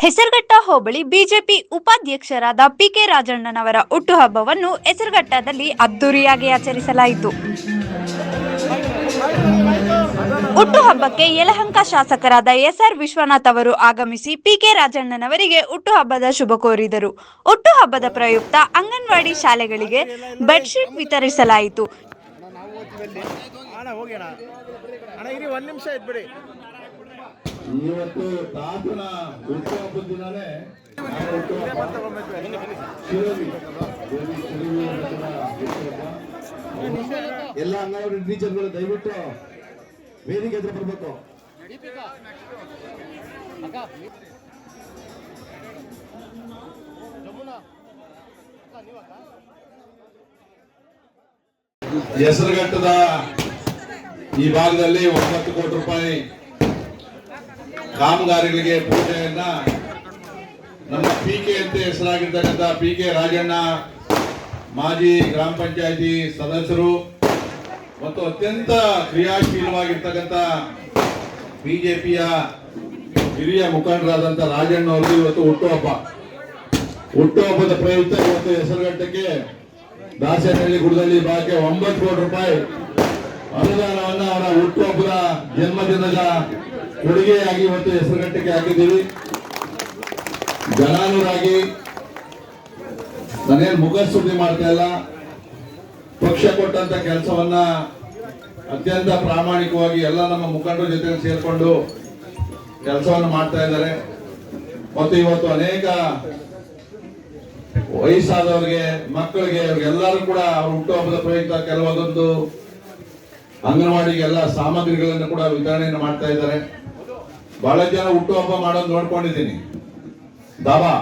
ಹೆಸರಘಟ್ಟ ಹೋಬಳಿ BJP ಉಪಾಧ್ಯಕ್ಷರಾದ PK ರಾಜಣ್ಣನವರ ಹುಟ್ಟುಹಬ್ಬವನ್ನು ಹೆಸರಘಟ್ಟದಲ್ಲಿ ಅದ್ದೂರಿಯಾಗಿ ಆಚರಿಸಲಾಯಿತು. ಹುಟ್ಟುಹಬ್ಬಕ್ಕೆ ಯಲಹಂಕ ಶಾಸಕರಾದ ಎಸ್ಆರ್ ವಿಶ್ವನಾಥ್ ಅವರು ಆಗಮಿಸಿ ಪಿಕೆ ರಾಜಣ್ಣನವರಿಗೆ ಹುಟ್ಟುಹಬ್ಬದ ಶುಭ ಕೋರಿದರು. ಹುಟ್ಟುಹಬ್ಬದ ಪ್ರಯುಕ್ತ ಅಂಗನವಾಡಿ ಶಾಲೆಗಳಿಗೆ ಬೆಡ್ಶೀಟ್ ವಿತರಿಸಲಾಯಿತು. ಇವತ್ತು ತಾತನ ಹುಟ್ಟುಹಬ್ಬದ ದಿನನೇ ಎಲ್ಲ ಅಂಗನವಾಡಿ ಟೀಚರ್ಗಳು ದಯವಿಟ್ಟು ವೇದಿಕೆ ಎದುರು ಬರಬೇಕು. ಹೆಸರುಘಟ್ಟದ ಈ ಭಾಗದಲ್ಲಿ 9 ಕೋಟಿ ರೂಪಾಯಿ ಕಾಮಗಾರಿಗಳಿಗೆ ಪೂಜೆಯನ್ನ ನಮ್ಮ ಪಿಕೆ ಅಂತ ಹೆಸರಾಗಿರ್ತಕ್ಕಂಥ ಪಿಕೆ ರಾಜಣ್ಣ ಮಾಜಿ ಗ್ರಾಮ ಪಂಚಾಯತಿ ಸದಸ್ಯರು ಮತ್ತು ಅತ್ಯಂತ ಕ್ರಿಯಾಶೀಲವಾಗಿರ್ತಕ್ಕಂಥ ಬಿಜೆಪಿಯ ಹಿರಿಯ ಮುಖಂಡರಾದಂಥ ರಾಜಣ್ಣ ಅವರಿಗೆ ಇವತ್ತು ಹುಟ್ಟುಹಬ್ಬದ ಪ್ರಯುಕ್ತ ಇವತ್ತು ಹೆಸರುಘಟ್ಟಕ್ಕೆ ದಾಸನಹಳ್ಳಿ ಗುಡದಲ್ಲಿ ಭಾಗಕ್ಕೆ 9 ಕೋಟಿ ರೂಪಾಯಿ ಅನುದಾನವನ್ನ ಅವರ ಹುಟ್ಟುಹಬ್ಬದ ಜನ್ಮದಿನದ ಕೊಡುಗೆಯಾಗಿ ಇವತ್ತು ಹೆಸರುಘಟ್ಟಕ್ಕೆ ಹಾಕಿದ್ದೀವಿ. ಜನಾನುರಾಗಿ ನಾನೇನು ಮುಖಸ್ತುತಿ ಮಾಡ್ತಾ ಇಲ್ಲ, ಪಕ್ಷ ಕೊಟ್ಟಂತ ಕೆಲಸವನ್ನ ಅತ್ಯಂತ ಪ್ರಾಮಾಣಿಕವಾಗಿ ಎಲ್ಲ ನಮ್ಮ ಮುಖಂಡರ ಜೊತೆ ಸೇರ್ಕೊಂಡು ಕೆಲಸವನ್ನು ಮಾಡ್ತಾ ಇದ್ದಾರೆ. ಮತ್ತು ಇವತ್ತು ಅನೇಕ ವಯಸ್ಸಾದವರಿಗೆ, ಮಕ್ಕಳಿಗೆ, ಅವ್ರಿಗೆಲ್ಲರೂ ಕೂಡ ಅವ್ರ ಹುಟ್ಟುಹಬ್ಬದ ಪ್ರಯುಕ್ತ ಕೆಲವೊಂದು ಅಂಗನವಾಡಿಗೆ ಎಲ್ಲ ಸಾಮಗ್ರಿಗಳನ್ನು ಕೂಡ ವಿತರಣೆಯನ್ನು ಮಾಡ್ತಾ ಇದ್ದಾರೆ. ಬಹಳ ಜನ ಹುಟ್ಟುಹಬ್ಬ ಮಾಡೋದು ನೋಡ್ಕೊಂಡಿದ್ದೀನಿ, ದಾಬಾ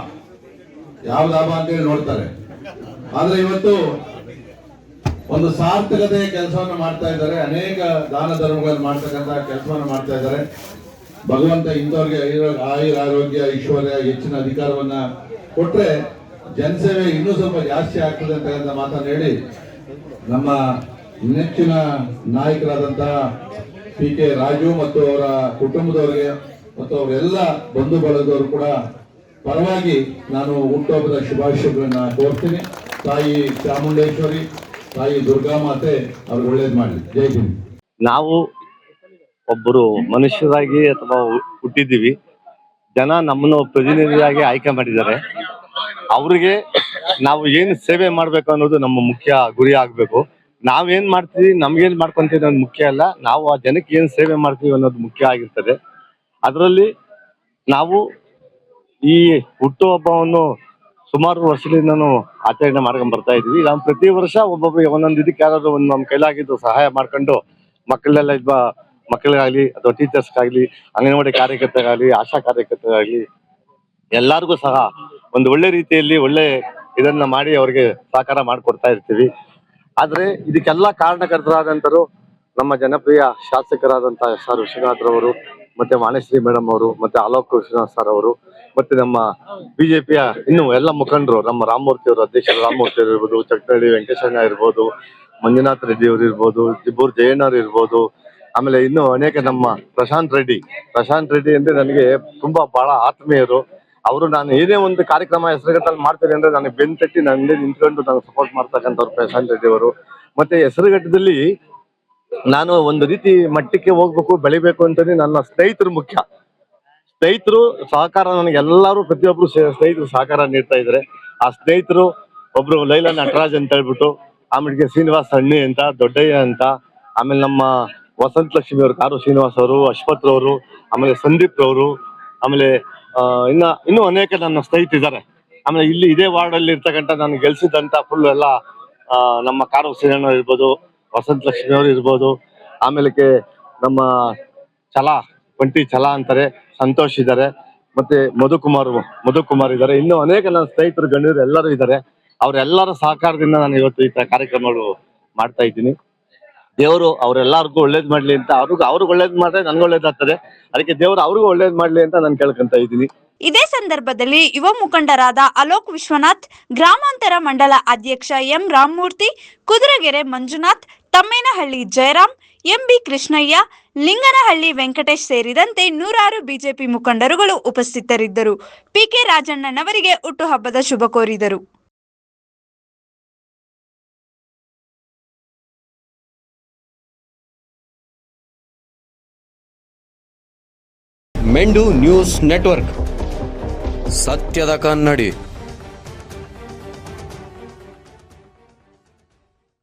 ಯಾವ ದಾಬಾ ಅಂತೇಳಿ ನೋಡ್ತಾರೆ. ಆದ್ರೆ ಇವತ್ತು ಒಂದು ಸಾರ್ಥಕತೆಯ ಕೆಲಸವನ್ನು ಮಾಡ್ತಾ ಇದ್ದಾರೆ. ಅನೇಕ ದಾನ ಧರ್ಮಗಳನ್ನು ಮಾಡ್ತಕ್ಕಂಥ ಕೆಲಸವನ್ನು ಮಾಡ್ತಾ ಇದ್ದಾರೆ. ಭಗವಂತ ಇಂಥವ್ರಿಗೆ ಆಯುರ, ಆರೋಗ್ಯ, ಐಶ್ವರ್ಯ, ಹೆಚ್ಚಿನ ಅಧಿಕಾರವನ್ನ ಕೊಟ್ರೆ ಜನಸೇವೆ ಇನ್ನೂ ಸ್ವಲ್ಪ ಜಾಸ್ತಿ ಆಗ್ತದೆ ಅಂತ ಮಾತನ್ನು ಹೇಳಿ ನಮ್ಮ ನೆಚ್ಚಿನ ನಾಯಕರಾದಂತಹ ಪಿಕೆ ರಾಜು ಮತ್ತು ಅವರ ಕುಟುಂಬದವರಿಗೆ ಮತ್ತು ಅವರೆಲ್ಲ ಬಂಧು ಬಳಗದವರು ಕೂಡ ಪರವಾಗಿ ನಾನು ಹುಟ್ಟುಹಬ್ಬದ ಶುಭಾಶಯಗಳನ್ನ ಕೋರ್ತೀನಿ. ತಾಯಿ ಚಾಮುಂಡೇಶ್ವರಿ, ತಾಯಿ ದುರ್ಗಾ ಮಾತೆ ಅವ್ರಿಗೆ ಒಳ್ಳೇದು ಮಾಡಲಿ. ಜೈ ಹಿಂದ್. ನಾವು ಒಬ್ಬರು ಮನುಷ್ಯರಾಗಿ ಅಥವಾ ಹುಟ್ಟಿದ್ದೀವಿ, ಜನ ನಮ್ಮನ್ನು ಪ್ರತಿನಿಧಿಯಾಗಿ ಆಯ್ಕೆ ಮಾಡಿದ್ದಾರೆ. ಅವ್ರಿಗೆ ನಾವು ಏನು ಸೇವೆ ಮಾಡ್ಬೇಕು ಅನ್ನೋದು ನಮ್ಮ ಮುಖ್ಯ ಗುರಿ ಆಗ್ಬೇಕು. ನಾವೇನ್ ಮಾಡ್ತೀವಿ, ನಮ್ಗೇನ್ ಮಾಡ್ಕೊಂತೀವಿ ಅನ್ನೋದು ಮುಖ್ಯ ಅಲ್ಲ, ನಾವು ಆ ಜನಕ್ಕೆ ಏನ್ ಸೇವೆ ಮಾಡ್ತೀವಿ ಅನ್ನೋದು ಮುಖ್ಯ ಆಗಿರ್ತದೆ. ಅದರಲ್ಲಿ ನಾವು ಈ ಹುಟ್ಟುಹಬ್ಬವನ್ನು ಸುಮಾರು ವರ್ಷದಿಂದ ಆಚರಣೆ ಮಾಡ್ಕೊಂಡ್ ಬರ್ತಾ ಇದೀವಿ. ನಾವು ಪ್ರತಿ ವರ್ಷ ಒಬ್ಬೊಬ್ಬರಿಗೆ ಒಂದೊಂದು ಇದಕ್ಕೆ ಯಾರಾದ್ರೂ ಒಂದು ನಮ್ಮ ಕೈಲಾಗಿದ್ದು ಸಹಾಯ ಮಾಡ್ಕೊಂಡು ಮಕ್ಕಳಿಗಾಗ್ಲಿ ಅಥವಾ ಟೀಚರ್ಸ್ಗಾಗ್ಲಿ, ಅಂಗನವಾಡಿ ಕಾರ್ಯಕರ್ತರಾಗಲಿ, ಆಶಾ ಕಾರ್ಯಕರ್ತರಾಗಲಿ ಎಲ್ಲರಿಗೂ ಸಹ ಒಂದು ಒಳ್ಳೆ ರೀತಿಯಲ್ಲಿ ಒಳ್ಳೆ ಇದನ್ನ ಮಾಡಿ ಅವ್ರಿಗೆ ಸಹಕಾರ ಮಾಡಿಕೊಡ್ತಾ ಇರ್ತೀವಿ. ಆದ್ರೆ ಇದಕ್ಕೆಲ್ಲ ಕಾರಣಕರ್ತರಾದಂತರು ನಮ್ಮ ಜನಪ್ರಿಯ ಶಾಸಕರಾದಂತಹ ಎಸ್.ಆರ್. ವಿಶ್ವನಾಥ್ ರವರು, ಮತ್ತೆ ವಾಣಿಶ್ರೀ ಮೇಡಮ್ ಅವರು, ಮತ್ತೆ ಅಲೋಕ್ ವಿಶ್ವನಾಥ್ ಸರ್ ಅವರು, ಮತ್ತೆ ನಮ್ಮ ಬಿಜೆಪಿಯ ಇನ್ನು ಎಲ್ಲ ಮುಖಂಡರು, ನಮ್ಮ ರಾಮಮೂರ್ತಿ ಅವರು, ಅಧ್ಯಕ್ಷರು ರಾಮಮೂರ್ತಿ ಅವರು ಇರ್ಬೋದು, ಚಕ್ನಳ್ಳಿ ವೆಂಕಟೇಶಣ್ಣ ಇರ್ಬೋದು, ಮಂಜುನಾಥ್ ರೆಡ್ಡಿ ಅವರು ಇರ್ಬೋದು, ಜಿಬ್ಬೂರ್ ಜಯಣ್ಣವ್ರು ಇರ್ಬೋದು, ಆಮೇಲೆ ಇನ್ನು ಅನೇಕ ನಮ್ಮ ಪ್ರಶಾಂತ್ ರೆಡ್ಡಿ ಅಂದ್ರೆ ನನಗೆ ತುಂಬಾ ಬಹಳ ಆತ್ಮೀಯರು. ಅವರು ನಾನು ಏನೇ ಒಂದು ಕಾರ್ಯಕ್ರಮ ಹೆಸರುಘಟ್ಟಲ್ಲಿ ಮಾಡ್ತೇನೆ ಅಂದ್ರೆ ನನಗೆ ಬೆನ್ನು ತಟ್ಟಿ ನನ್ನೇ ನಿಂತ್ಕೊಂಡು ನಾನು ಸಪೋರ್ಟ್ ಮಾಡ್ತಕ್ಕಂಥವ್ರು ಪ್ರಶಾಂತ್ ರೆಡ್ಡಿ ಅವರು. ಮತ್ತೆ ಹೆಸರುಘಟ್ಟದಲ್ಲಿ ನಾನು ಒಂದು ರೀತಿ ಮಟ್ಟಕ್ಕೆ ಹೋಗ್ಬೇಕು, ಬೆಳಿಬೇಕು ಅಂತಂದ್ರೆ ನನ್ನ ಸ್ನೇಹಿತರು ಮುಖ್ಯ. ಸ್ನೇಹಿತರು ಸಹಕಾರ, ನನಗೆ ಎಲ್ಲರೂ ಪ್ರತಿಯೊಬ್ರು ಸ್ನೇಹಿತರು ಸಹಕಾರ ನೀಡ್ತಾ ಇದ್ದಾರೆ. ಆ ಸ್ನೇಹಿತರು ಒಬ್ರು ಲೈಲಾ ನಟರಾಜ್ ಅಂತ ಹೇಳ್ಬಿಟ್ಟು, ಆಮೇಲೆ ಶ್ರೀನಿವಾಸ್ ಹಣ್ಣಿ ಅಂತ, ದೊಡ್ಡಯ್ಯ ಅಂತ, ಆಮೇಲೆ ನಮ್ಮ ವಸಂತ ಲಕ್ಷ್ಮಿ ಅವರು, ಕಾರು ಶ್ರೀನಿವಾಸ್ ಅವರು, ಅಶ್ವಥ್ ರವರು, ಆಮೇಲೆ ಸಂದೀಪ್ ರವರು, ಆಮೇಲೆ ಇನ್ನೂ ಅನೇಕ ನನ್ನ ಸ್ನೇಹಿತರಿದ್ದಾರೆ. ಆಮೇಲೆ ಇಲ್ಲಿ ಇದೇ ವಾರ್ಡ್ ಅಲ್ಲಿ ಇರ್ತಕ್ಕಂಥ ನಾನು ಗೆಲ್ಸಿದಂತ ಫುಲ್ ಎಲ್ಲ ನಮ್ಮ ಕಾರು ಶ್ರೀಣ್ಣ ಇರ್ಬೋದು, ವಸಂತ ಲಕ್ಷ್ಮಿ ಅವರು ಇರ್ಬೋದು, ಆಮೇಲೆ ನಮ್ಮ ಪಂಟಿ ಛಲ ಅಂತಾರೆ, ಸಂತೋಷ್ ಇದ್ದಾರೆ, ಮತ್ತೆ ಮಧುಕುಮಾರ್ ಇದ್ದಾರೆ, ಇನ್ನೂ ಅನೇಕ ನನ್ನ ಸ್ನೇಹಿತರು ಗಣ್ಯರು ಎಲ್ಲರೂ ಇದ್ದಾರೆ. ಅವರೆಲ್ಲರ ಸಹಕಾರದಿಂದ ನಾನು ಇವತ್ತು ಈ ಕಾರ್ಯಕ್ರಮಗಳು ಮಾಡ್ತಾ ಇದ್ದೀನಿ. ದೇವರು ಅವರೆಲ್ಲರಿಗೂ ಒಳ್ಳೇದ್ ಮಾಡ್ಲಿ ಅಂತ, ಅವ್ರಿಗೆ ಒಳ್ಳೇದ್ ಮಾಡಿದ್ರೆ ನನ್ಗೆ ಒಳ್ಳೇದಾಗ್ತದೆ. ಅದಕ್ಕೆ ದೇವರು ಅವ್ರಿಗೂ ಒಳ್ಳೇದ್ ಮಾಡ್ಲಿ ಅಂತ ನಾನು ಕೇಳ್ಕೊಂತ ಇದ್ದೀನಿ. ಇದೇ ಸಂದರ್ಭದಲ್ಲಿ ಯುವ ಮುಖಂಡರಾದ ಅಲೋಕ್ ವಿಶ್ವನಾಥ್, ಗ್ರಾಮಾಂತರ ಮಂಡಲ ಅಧ್ಯಕ್ಷ ಎಂ ರಾಮಮೂರ್ತಿ, ಕುದುರೆಗೆರೆ ಮಂಜುನಾಥ್, ತಮ್ಮೇನಹಳ್ಳಿ ಜಯರಾಮ್, ಎಂಬಿ ಕೃಷ್ಣಯ್ಯ, ಲಿಂಗನಹಳ್ಳಿ ವೆಂಕಟೇಶ್ ಸೇರಿದಂತೆ ನೂರಾರು ಬಿಜೆಪಿ ಮುಖಂಡರುಗಳು ಉಪಸ್ಥಿತರಿದ್ದರು. ಪಿಕೆ ರಾಜಣ್ಣನವರಿಗೆ ಹುಟ್ಟುಹಬ್ಬದ ಶುಭ ಕೋರಿದರು. ಮೆಂಡು ನ್ಯೂಸ್ ನೆಟ್ವರ್ಕ್, ಸತ್ಯದ ಕನ್ನಡಿ.